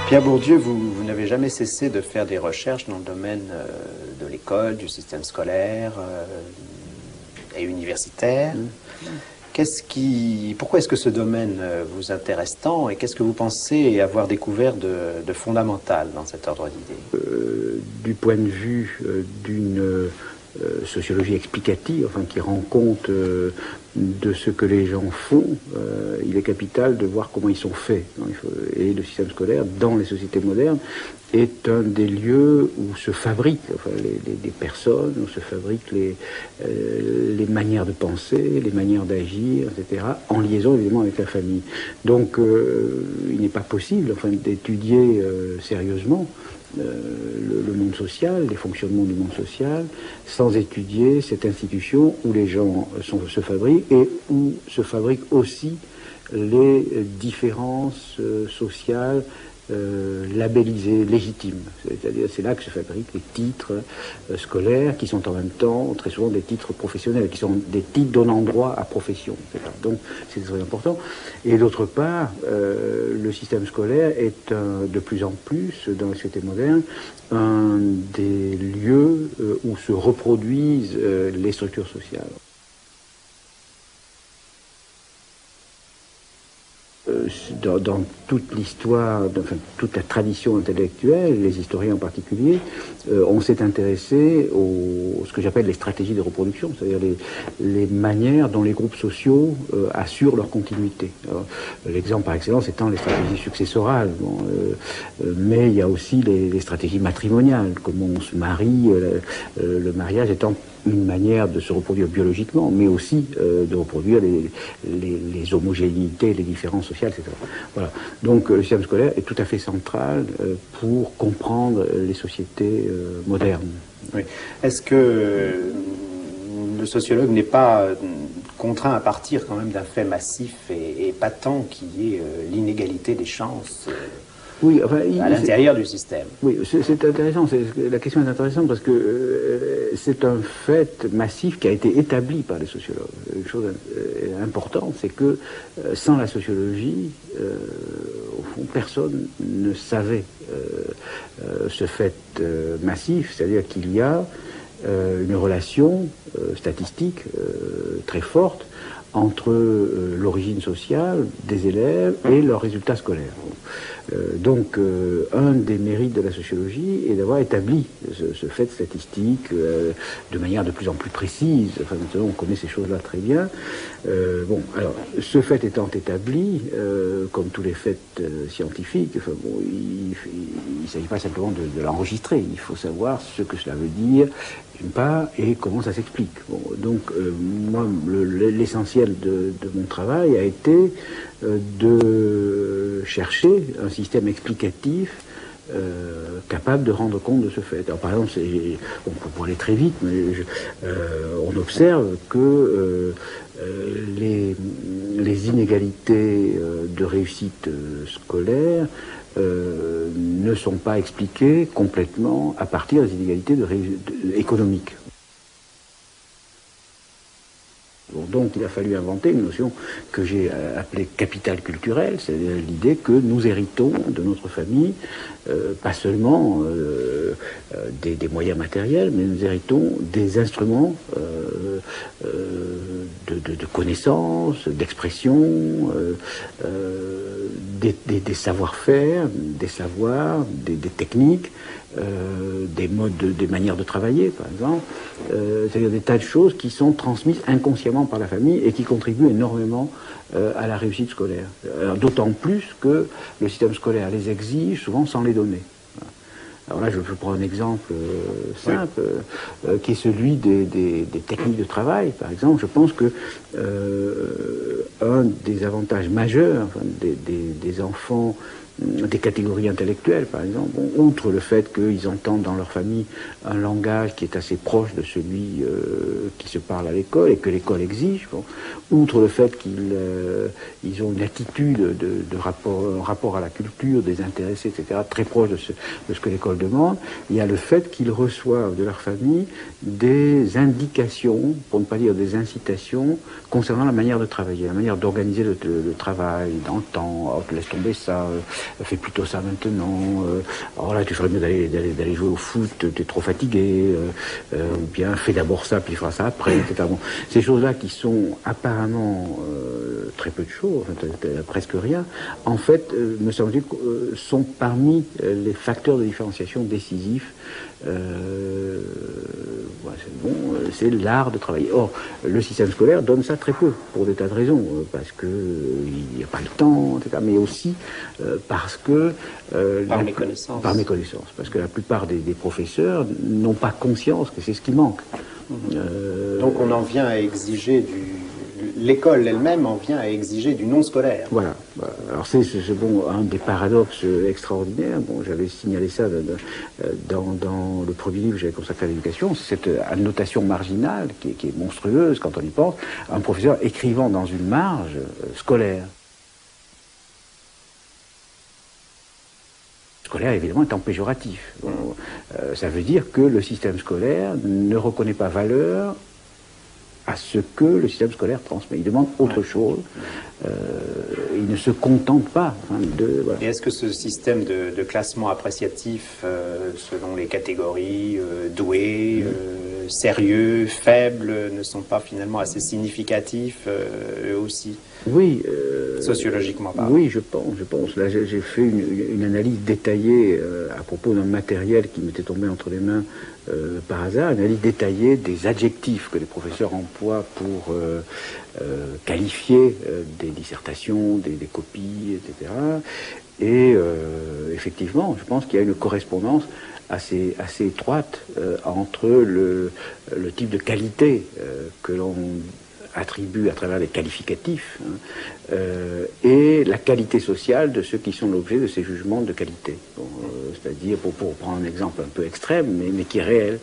Pierre Bourdieu, vous n'avez jamais cessé de faire des recherches dans le domaine de l'école, du système scolaire et universitaire. Pourquoi est-ce que ce domaine vous intéresse tant et qu'est-ce que vous pensez avoir découvert de fondamental dans cet ordre d'idées? Du point de vue d'une sociologie explicative, enfin, qui rend compte de ce que les gens font, il est capital de voir comment ils sont faits. Et le système scolaire, dans les sociétés modernes, est un des lieux où se fabriquent les personnes, où se fabriquent les manières de penser, les manières d'agir, etc., en liaison évidemment avec la famille. Donc il n'est pas possible d'étudier sérieusement le monde social, les fonctionnements du monde social, sans étudier cette institution où les gens se fabriquent et où se fabriquent aussi les différences sociales labellisées, légitimes. C'est-à-dire, c'est là que se fabriquent les titres scolaires qui sont en même temps très souvent des titres professionnels, qui sont des titres donnant droit à profession, etc. Donc c'est très important. Et d'autre part, le système scolaire est de plus en plus, dans la société moderne, un des lieux où se reproduisent les structures sociales. Dans toute l'histoire, toute la tradition intellectuelle, les historiens en particulier, on s'est intéressé ce que j'appelle les stratégies de reproduction, c'est-à-dire les manières dont les groupes sociaux assurent leur continuité. L'exemple par excellence étant les stratégies successorales, mais il y a aussi les stratégies matrimoniales, comment on se marie, le mariage étant une manière de se reproduire biologiquement, mais aussi de reproduire les homogénéités, les différences sociales, etc. Voilà. Donc le système scolaire est tout à fait central pour comprendre les sociétés modernes. Oui. Est-ce que le sociologue n'est pas contraint à partir quand même d'un fait massif et patent qui est l'inégalité des chances oui, à l'intérieur du système? Oui, c'est intéressant. La question est intéressante parce que c'est un fait massif qui a été établi par les sociologues. Une chose importante, c'est que sans la sociologie, au fond, personne ne savait ce fait massif, c'est-à-dire qu'il y a une relation statistique très forte entre l'origine sociale des élèves et leurs résultats scolaires. Donc, un des mérites de la sociologie est d'avoir établi ce fait statistique de manière de plus en plus précise. Enfin, maintenant, on connaît ces choses-là très bien. Bon, alors, ce fait étant établi, comme tous les faits scientifiques, enfin, bon, il ne s'agit pas simplement de l'enregistrer. Il faut savoir ce que cela veut dire, d'une part, et comment ça s'explique. Bon, donc, moi, l'essentiel de mon travail a été de chercher un système explicatif capable de rendre compte de ce fait. Alors, par exemple, pour aller très vite, mais on observe que les inégalités de réussite scolaire ne sont pas expliquées complètement à partir des inégalités économiques. Bon, donc il a fallu inventer une notion que j'ai appelée capital culturel, c'est-à-dire l'idée que nous héritons de notre famille pas seulement des moyens matériels, mais nous héritons des instruments de connaissance, d'expression, des savoir-faire, des savoirs, des techniques, des modes, des manières de travailler, par exemple, c'est-à-dire des tas de choses qui sont transmises inconsciemment par la famille et qui contribuent énormément à la réussite scolaire. D'autant plus que le système scolaire les exige souvent sans les donner. Alors là, je prends un exemple simple, qui est celui des techniques de travail, par exemple. Je pense que un des avantages majeurs des enfants des catégories intellectuelles, par exemple, bon, outre le fait qu'ils entendent dans leur famille un langage qui est assez proche de celui qui se parlent à l'école et que l'école exige. Bon, outre le fait qu'ils ont une attitude de rapport à la culture, désintéressée, etc., très proche de ce que l'école demande, il y a le fait qu'ils reçoivent de leur famille des indications, pour ne pas dire des incitations, concernant la manière de travailler, la manière d'organiser le travail dans le temps. Oh, laisse tomber ça, fais plutôt ça maintenant. Alors là, tu ferais mieux d'aller jouer au foot, tu es trop fatigué. Ou bien fais d'abord ça, puis il fera ça après, etc. Bon, ces choses-là qui sont apparemment très peu de choses, enfin, presque rien, en fait, me semble-t-il, sont parmi les facteurs de différenciation décisifs. C'est l'art de travailler. Or, le système scolaire donne ça très peu, pour des tas de raisons, parce que il n'y a pas le temps, etc., mais aussi parce que... par méconnaissance. Par méconnaissance, parce que la plupart des professeurs n'ont pas conscience que c'est ce qui manque. Donc on en vient à exiger l'école elle-même en vient à exiger du non scolaire. Voilà. Alors c'est bon, un des paradoxes extraordinaires. Bon, j'avais signalé ça dans le premier livre que j'avais consacré à l'éducation, cette annotation marginale qui est monstrueuse quand on y pense, un professeur écrivant dans une marge scolaire. Scolaire, évidemment, étant péjoratif. Bon, ça veut dire que le système scolaire ne reconnaît pas valeur à ce que le système scolaire transmet. Il demande autre chose. Il ne se contente pas de... Voilà. Et est-ce que ce système de classement appréciatif selon les catégories, doués, sérieux, faibles, ne sont pas finalement assez significatifs eux aussi? Oui. Sociologiquement parlant. Oui, je pense. Là, j'ai fait une analyse détaillée à propos d'un matériel qui m'était tombé entre les mains par hasard, une analyse détaillée des adjectifs que les professeurs emploient pour qualifier des dissertations, des copies, etc. Et effectivement, je pense qu'il y a une correspondance assez étroite entre le type de qualité que l'on attribue à travers les qualificatifs et la qualité sociale de ceux qui sont l'objet de ces jugements de qualité. Bon, c'est-à-dire, pour prendre un exemple un peu extrême, mais qui est réel,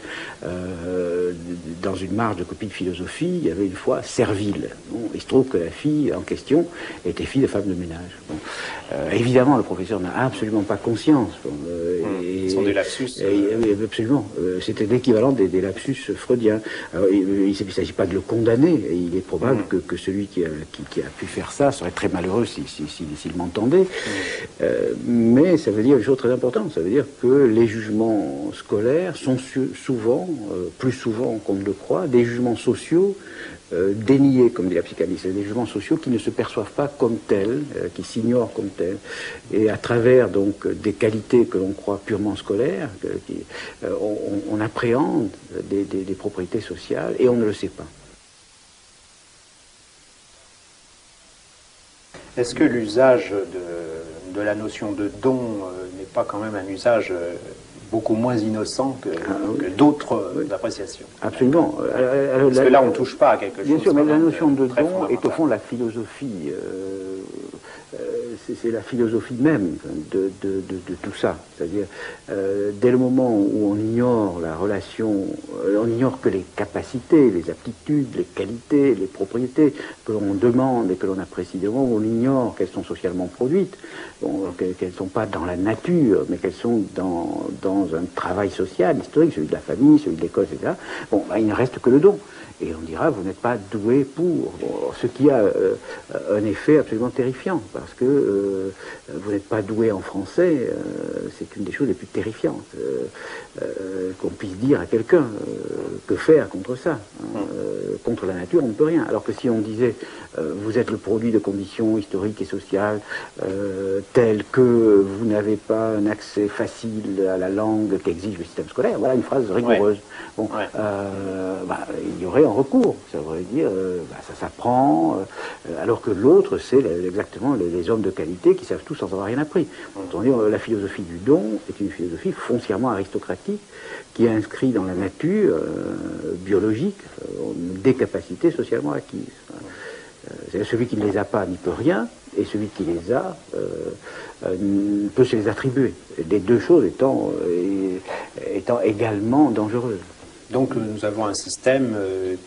dans une marge de copie de philosophie, il y avait une fois Serville. Bon, il se trouve que la fille en question était fille de femme de ménage. Bon, évidemment, le professeur n'a absolument pas conscience. Bon, ce sont des lapsus. Absolument. C'était l'équivalent des lapsus freudiens. Alors, il ne s'agit pas de le condamner. Il est probable que celui qui a pu faire ça serait très malheureux s'il m'entendait. Mais ça veut dire une chose très importante. Ça veut dire que les jugements scolaires sont souvent, plus souvent qu'on ne le croit, des jugements sociaux déniés, comme dit la psychanalyse, des jugements sociaux qui ne se perçoivent pas comme tels, qui s'ignorent comme tels, et à travers donc des qualités que l'on croit purement scolaires, on appréhende des propriétés sociales et on ne le sait pas. Est-ce que l'usage de la notion de don n'est pas quand même un usage beaucoup moins innocent que d'autres appréciations? Absolument. Parce que là, on ne touche pas à quelque chose. Bien sûr, mais la notion de don est au fond la philosophie. C'est la philosophie même de tout ça. C'est-à-dire, dès le moment où on ignore la relation, on ignore que les capacités, les aptitudes, les qualités, les propriétés que l'on demande et que l'on apprécie, dès le moment où on ignore qu'elles sont socialement produites, qu'elles ne sont pas dans la nature, mais qu'elles sont dans un travail social, historique, celui de la famille, celui de l'école, etc., bon, il ne reste que le don. Et on dira, vous n'êtes pas doué pour. Bon, ce qui a un effet absolument terrifiant, parce que vous n'êtes pas doué en français, c'est une des choses les plus terrifiantes qu'on puisse dire à quelqu'un. Que faire contre ça contre la nature, on ne peut rien. Alors que si on disait, vous êtes le produit de conditions historiques et sociales telles que vous n'avez pas un accès facile à la langue qu'exige le système scolaire, voilà une phrase rigoureuse. Ouais. Bon, il y aurait un recours. Ça voudrait dire, ça s'apprend, alors que l'autre, c'est exactement les hommes de qualité qui savent tout sans avoir rien appris. On dit, la philosophie du don est une philosophie foncièrement aristocratique qui inscrit dans la nature biologique des capacités socialement acquises. Celui qui ne les a pas n'y peut rien, et celui qui les a peut se les attribuer. Les deux choses étant également dangereuses. Donc nous avons un système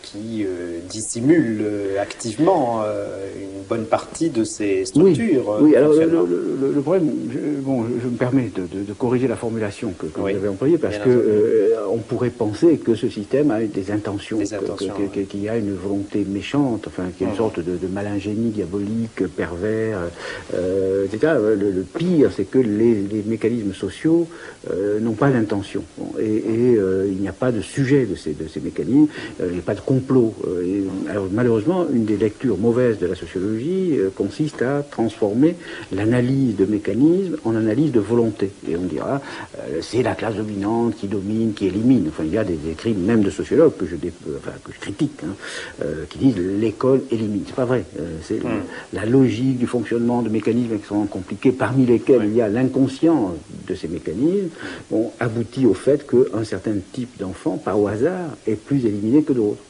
qui dissimule activement une bonne partie de ces structures. Oui, alors le problème, je me permets de corriger la formulation que vous avez employée, parce que on pourrait penser que ce système a des intentions, qu'il y a une volonté méchante, enfin qu'il y a une sorte de malingénie diabolique, pervers, etc. Le pire, c'est que les mécanismes sociaux n'ont pas d'intention. Il n'y a pas de sujet de ces mécanismes, il n'y a pas de complot. Alors malheureusement, une des lectures mauvaises de la sociologie consiste à transformer l'analyse de mécanismes en analyse de volonté. Et on dira, c'est la classe dominante qui domine, qui élimine. Enfin, il y a des écrits même de sociologues que je critique, qui disent l'école élimine. C'est pas vrai. C'est la logique du fonctionnement de mécanismes extrêmement compliqués, parmi lesquels il y a l'inconscient de ces mécanismes, aboutit au fait qu'un certain type d'enfant, par au hasard, est plus éliminé que d'autres.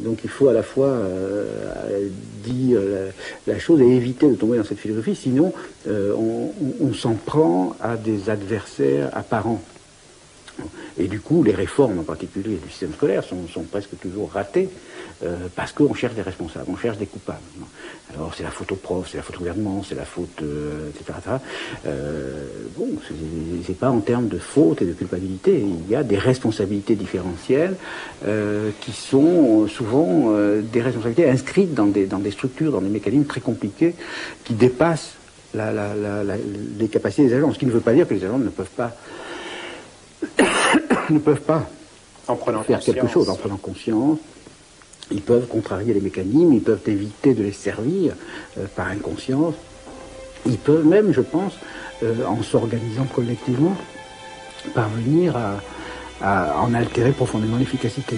Donc il faut à la fois dire la chose et éviter de tomber dans cette philosophie, sinon on s'en prend à des adversaires apparents. Et du coup, les réformes, en particulier du système scolaire, sont presque toujours ratées parce qu'on cherche des responsables, on cherche des coupables. Alors, c'est la faute au prof, c'est la faute au gouvernement, c'est la faute, etc. C'est pas en termes de faute et de culpabilité. Il y a des responsabilités différentielles qui sont souvent des responsabilités inscrites dans des structures, dans des mécanismes très compliqués qui dépassent les capacités des agents. Ce qui ne veut pas dire que les agents ne peuvent pas faire quelque chose en prenant conscience. Ils peuvent contrarier les mécanismes, ils peuvent éviter de les servir par inconscience. Ils peuvent même, je pense, en s'organisant collectivement, parvenir à en altérer profondément l'efficacité.